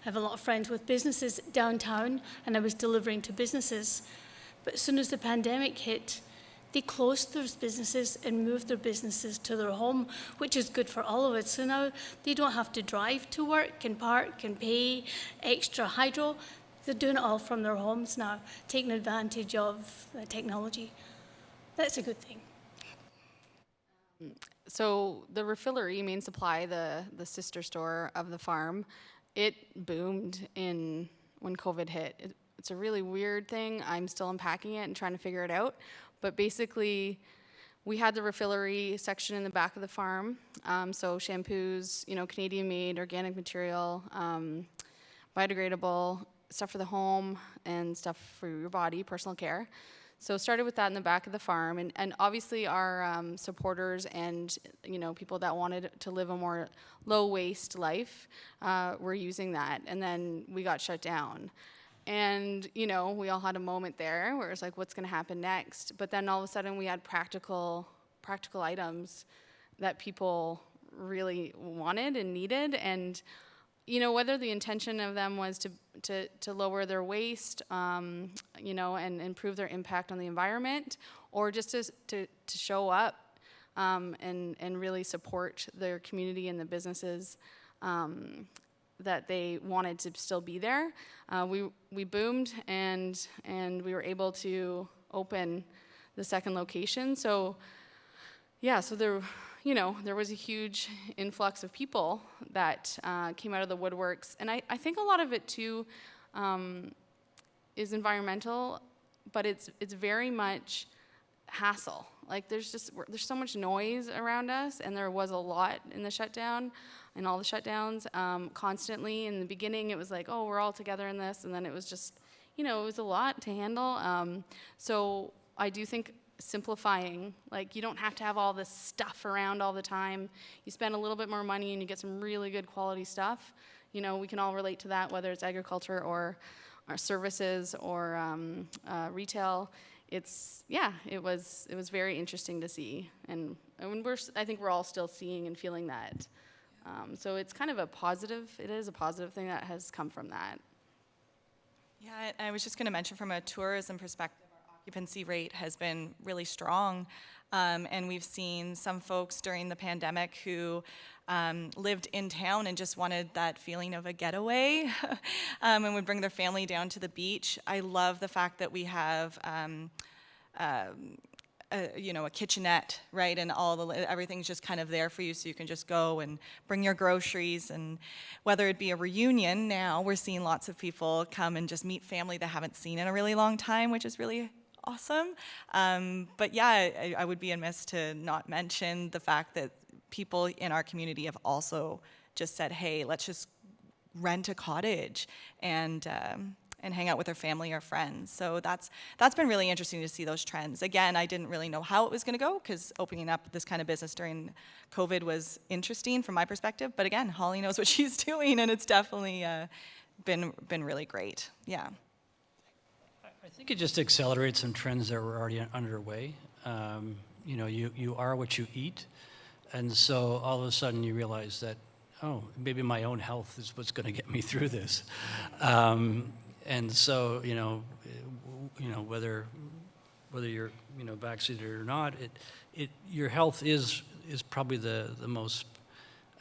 I have a lot of friends with businesses downtown, and I was delivering to businesses. But as soon as the pandemic hit, they closed their businesses and moved their businesses to their home, which is good for all of us. So now they don't have to drive to work and park and pay extra hydro. They're doing it all from their homes now, taking advantage of the technology. That's a good thing. So the refillery, Main Supply, the sister store of the farm, it boomed when COVID hit. It's a really weird thing. I'm still unpacking it and trying to figure it out. But basically, we had the refillery section in the back of the farm. So shampoos, Canadian made, organic material, biodegradable, stuff for the home, and stuff for your body, personal care. So started with that in the back of the farm, and obviously our supporters and people that wanted to live a more low waste life were using that, and then we got shut down. And, we all had a moment there where it was like, what's going to happen next? But then all of a sudden we had practical items that people really wanted and needed. And, whether the intention of them was to lower their waste, and improve their impact on the environment, or just to show up and really support their community and the businesses that they wanted to still be there. We boomed and we were able to open the second location. So there was a huge influx of people that came out of the woodworks. And I think a lot of it too is environmental, but it's very much hassle. Like there's so much noise around us, and there was a lot in the shutdown, in all the shutdowns, constantly. In the beginning, it was like, oh, we're all together in this, and then it was just, it was a lot to handle. So I do think simplifying, like you don't have to have all this stuff around all the time. You spend a little bit more money and you get some really good quality stuff. We can all relate to that, whether it's agriculture or our services or retail. It was very interesting to see, and I think we're all still seeing and feeling that. So it's kind of it is a positive thing that has come from that. Yeah, I was just going to mention from a tourism perspective, our occupancy rate has been really strong. And we've seen some folks during the pandemic who lived in town and just wanted that feeling of a getaway and would bring their family down to the beach. I love the fact that we have a kitchenette, right, and everything's just kind of there for you, so you can just go and bring your groceries. And whether it be a reunion, now we're seeing lots of people come and just meet family they haven't seen in a really long time, which is really awesome. But yeah, I would be amiss to not mention the fact that people in our community have also just said, hey, let's just rent a cottage and hang out with their family or friends. So that's been really interesting to see those trends. Again, I didn't really know how it was going to go, because opening up this kind of business during COVID was interesting from my perspective. But again, Holly knows what she's doing, and it's definitely been really great. Yeah. I think it just accelerates some trends that were already underway. You are what you eat, and so all of a sudden you realize that, oh, maybe my own health is what's going to get me through this. And so, whether you're, vaccinated or not, your health is probably the most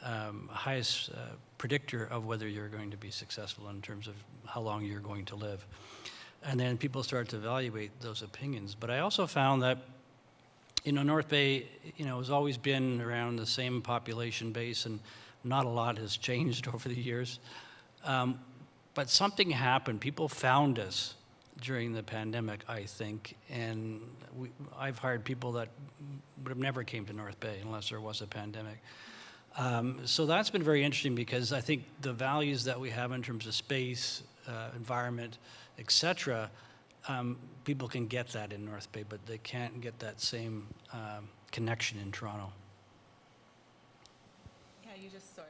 highest predictor of whether you're going to be successful in terms of how long you're going to live. And then people start to evaluate those opinions. But I also found that, North Bay, has always been around the same population base, and not a lot has changed over the years. But something happened. People found us during the pandemic, I think, and I've hired people that would have never came to North Bay unless there was a pandemic. So that's been very interesting, because I think the values that we have in terms of space, environment, etc., people can get that in North Bay, but they can't get that same connection in Toronto. Yeah, sorry.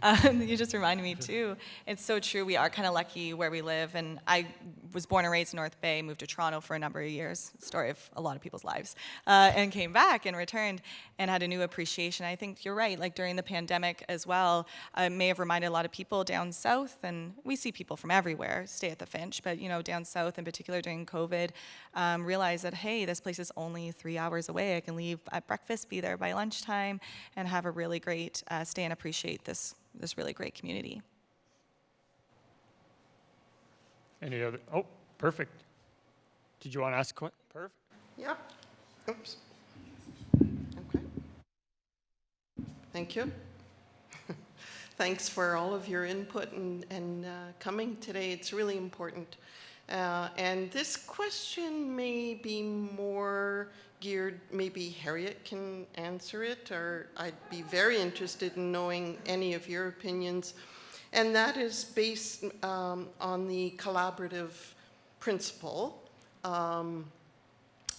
You just reminded me too. It's so true. We are kind of lucky where we live, and I was born and raised in North Bay, moved to Toronto for a number of years, story of a lot of people's lives, and came back and returned and had a new appreciation. I think you're right, like during the pandemic as well, it may have reminded a lot of people down south, and we see people from everywhere stay at the Finch, but you know, down south in particular during COVID, realize that, hey, this place is only 3 hours away. I can leave at breakfast, be there by lunchtime, and have a really great stay and appreciate this really great community. Any other? Oh, perfect. Did you want to ask a question? Perfect. Yeah. Oops. Okay. Thank you. Thanks for all of your input and coming today. It's really important. And this question may be more geared, maybe Harriet can answer it, or I'd be very interested in knowing any of your opinions. And that is based on the collaborative principle. I'm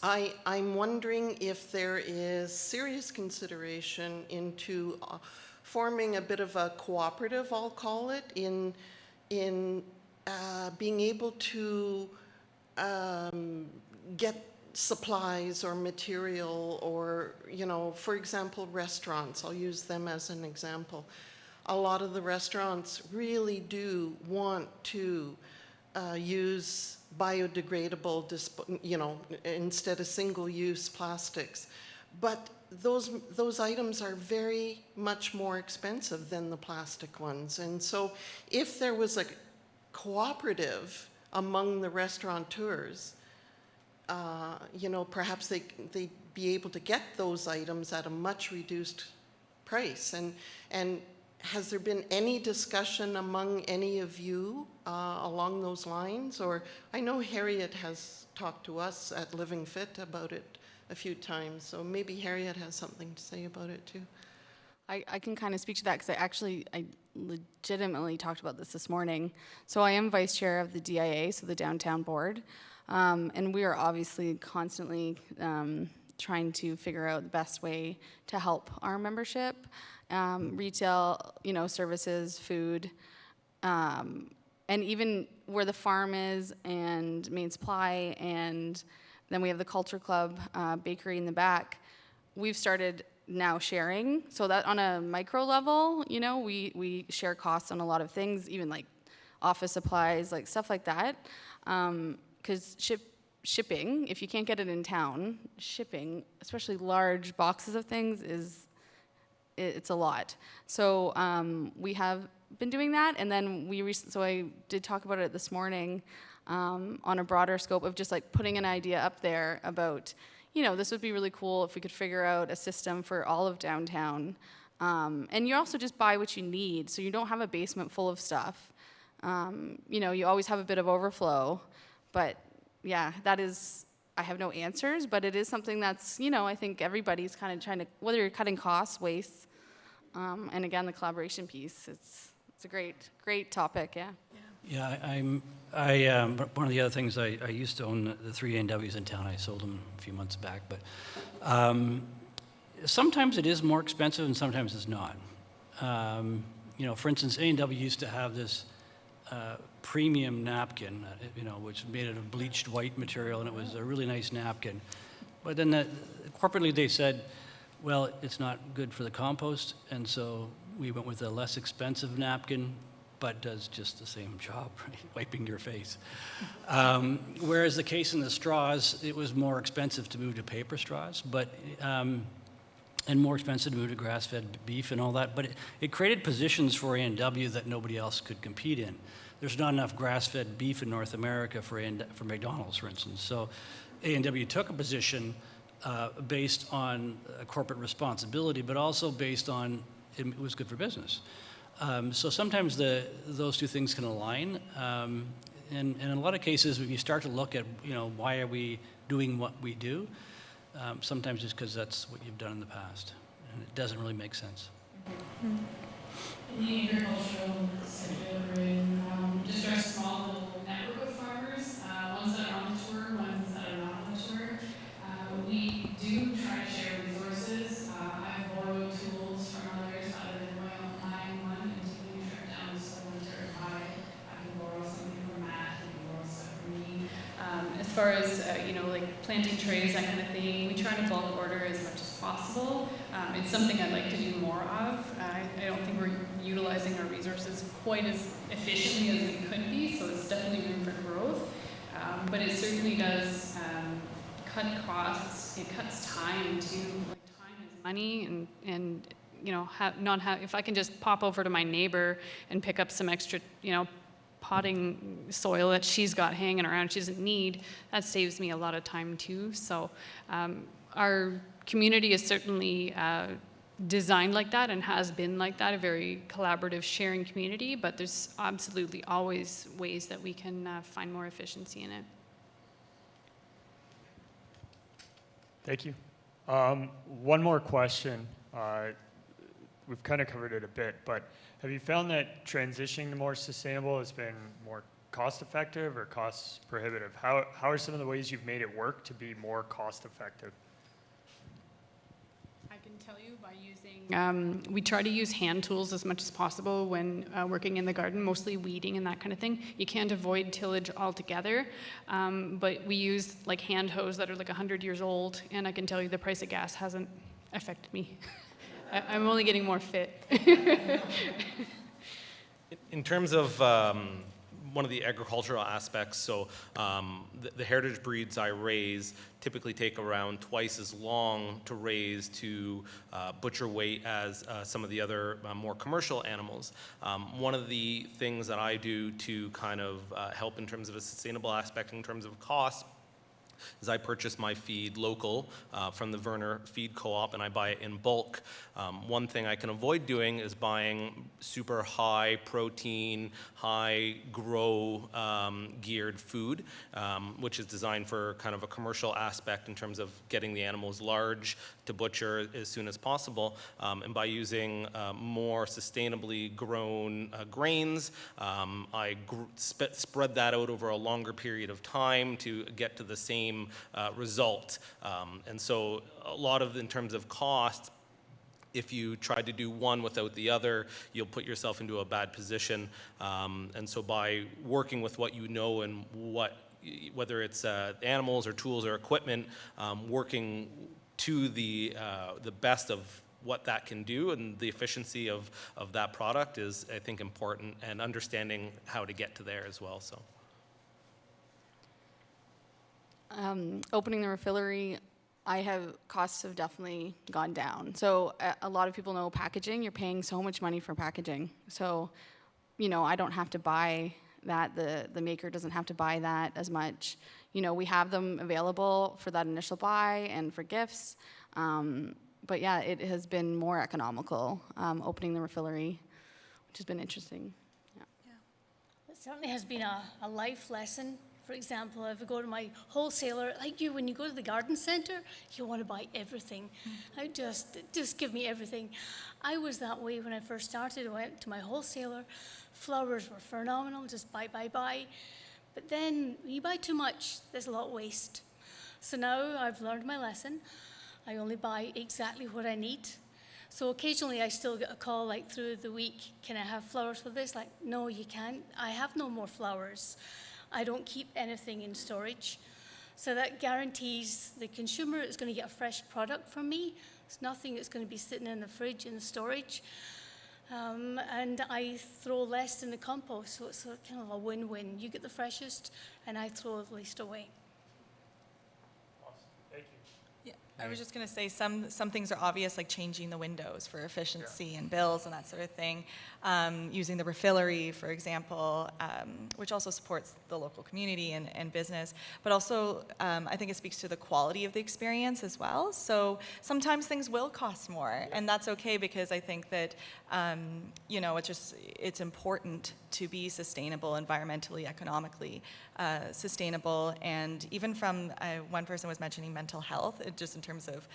wondering if there is serious consideration into forming a bit of a cooperative, I'll call it, in being able to get supplies or material, or, you know, for example, restaurants. I'll use them as an example. A lot of the restaurants really do want to use biodegradable, you know, instead of single-use plastics. But those items are very much more expensive than the plastic ones. And so if there was a cooperative among the restaurateurs, you know, perhaps they'd be able to get those items at a much reduced price. And has there been any discussion among any of you along those lines? Or I know Harriet has talked to us at Living Fit about it a few times, so maybe Harriet has something to say about it too. I can kind of speak to that because I legitimately talked about this morning. So I am vice chair of the DIA, so the Downtown Board. And we are obviously constantly trying to figure out the best way to help our membership, retail, you know, services, food, and even where the farm is and Main Supply, and then we have the Culture Club bakery in the back. We've started now sharing, so that on a micro level, you know, we share costs on a lot of things, even like office supplies, like stuff like that. Because shipping, if you can't get it in town, shipping, especially large boxes of things, it's a lot. So we have been doing that, and then so I did talk about it this morning on a broader scope of just like putting an idea up there about, you know, this would be really cool if we could figure out a system for all of downtown. And you also just buy what you need, so you don't have a basement full of stuff. You know, you always have a bit of overflow. But yeah, that is, I have no answers, but it is something that's, you know, I think everybody's kind of trying to, whether you're cutting costs, waste, and again, the collaboration piece, it's a great topic, yeah. Yeah, one of the other things, I used to own the 3 A&Ws in town. I sold them a few months back, but sometimes it is more expensive and sometimes it's not. You know, for instance, A&W used to have this premium napkin, you know, which made it of bleached white material, and it was a really nice napkin. But then corporately they said, well, it's not good for the compost, and so we went with a less expensive napkin, but does just the same job, right? Wiping your face. Whereas the case in the straws, it was more expensive to move to paper straws, but and more expensive to move to grass-fed beef and all that. But it created positions for A&W that nobody else could compete in. There's not enough grass-fed beef in North America for McDonald's, for instance. So A&W took a position based on corporate responsibility, but also based on it was good for business. So sometimes those two things can align. And in a lot of cases, if you start to look at, you know, why are we doing what we do, sometimes it's because that's what you've done in the past, and it doesn't really make sense. In the agricultural sector, we're in just our small little network of farmers, ones that are on the tour, ones that are not on the tour. We do try to share resources. I've borrowed tools from others rather than going out and buying one. far as, like planting trays, that kind of thing, we try to bulk order as much as possible. It's something I'd like to do more of. I don't think we're utilizing our resources quite as efficiently as we could be, so it's definitely room for growth. But it certainly does cut costs. It cuts time too. Like time is money, and if I can just pop over to my neighbor and pick up some extra, potting soil that she's got hanging around she doesn't need, that saves me a lot of time too. So our community is certainly designed like that and has been like that, a very collaborative, sharing community, but there's absolutely always ways that we can find more efficiency in it. Thank you. One more question. We've kind of covered it a bit, but have you found that transitioning to more sustainable has been more cost effective or cost prohibitive? How are some of the ways you've made it work to be more cost effective? I can tell you by using, we try to use hand tools as much as possible when working in the garden, mostly weeding and that kind of thing. You can't avoid tillage altogether, but we use like hand hoes that are like 100 years old, and I can tell you the price of gas hasn't affected me. I'm only getting more fit. In terms of one of the agricultural aspects, so the heritage breeds I raise typically take around twice as long to raise to butcher weight as some of the other more commercial animals. One of the things that I do to kind of help in terms of a sustainable aspect in terms of cost is I purchase my feed local from the Verner Feed Co-op, and I buy it in bulk. One thing I can avoid doing is buying super high protein, high grow geared food, which is designed for kind of a commercial aspect in terms of getting the animals large to butcher as soon as possible. And by using more sustainably grown grains, I spread that out over a longer period of time to get to the same result. And so a lot of, in terms of cost, if you try to do one without the other, you'll put yourself into a bad position. And so by working with what you know and whether it's animals or tools or equipment, working to the best of what that can do and the efficiency of that product is, I think, important, and understanding how to get to there as well. So. Opening the refillery, costs have definitely gone down. So a lot of people know packaging, you're paying so much money for packaging. So, I don't have to buy that, the maker doesn't have to buy that as much. We have them available for that initial buy and for gifts. But yeah, it has been more economical, opening the refillery, which has been interesting. Yeah. It certainly has been a life lesson. For example, if I go to my wholesaler, like you, when you go to the garden center, you want to buy everything. Just give me everything. I was that way when I first started. I went to my wholesaler. Flowers were phenomenal, just buy. But then when you buy too much, there's a lot of waste. So now I've learned my lesson. I only buy exactly what I need. So occasionally I still get a call like through the week, can I have flowers for this? Like, no, you can't. I have no more flowers. I don't keep anything in storage. So that guarantees the consumer is going to get a fresh product from me. It's nothing that's going to be sitting in the fridge in the storage. And I throw less in the compost, so it's kind of a win-win. You get the freshest, and I throw the least away. I was just going to say some things are obvious, like changing the windows for efficiency and bills and that sort of thing. Using the refillery, for example, which also supports the local community and business. But also, I think it speaks to the quality of the experience as well. So sometimes things will cost more, and that's okay, because I think that, it's important to be sustainable, environmentally, economically sustainable. And even from, one person was mentioning mental health, just in terms of,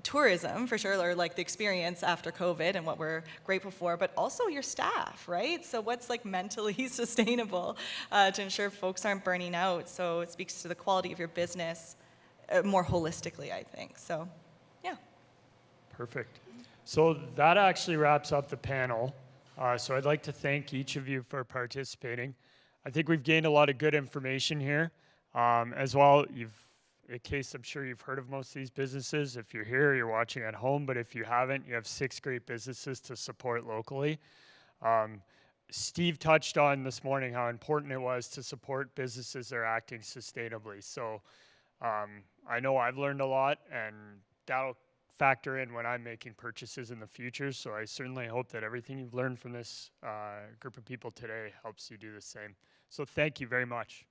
tourism for sure, or like the experience after COVID and what we're grateful for, but also your staff, right? So what's like mentally sustainable to ensure folks aren't burning out? So it speaks to the quality of your business more holistically, I think. So, yeah. Perfect. So that actually wraps up the panel. So I'd like to thank each of you for participating. I think we've gained a lot of good information here. As well, in case I'm sure you've heard of most of these businesses. If you're here, you're watching at home, but if you haven't, you have 6 great businesses to support locally. Steve touched on this morning how important it was to support businesses that are acting sustainably. So I know I've learned a lot, and that'll factor in when I'm making purchases in the future. So I certainly hope that everything you've learned from this group of people today helps you do the same. So thank you very much.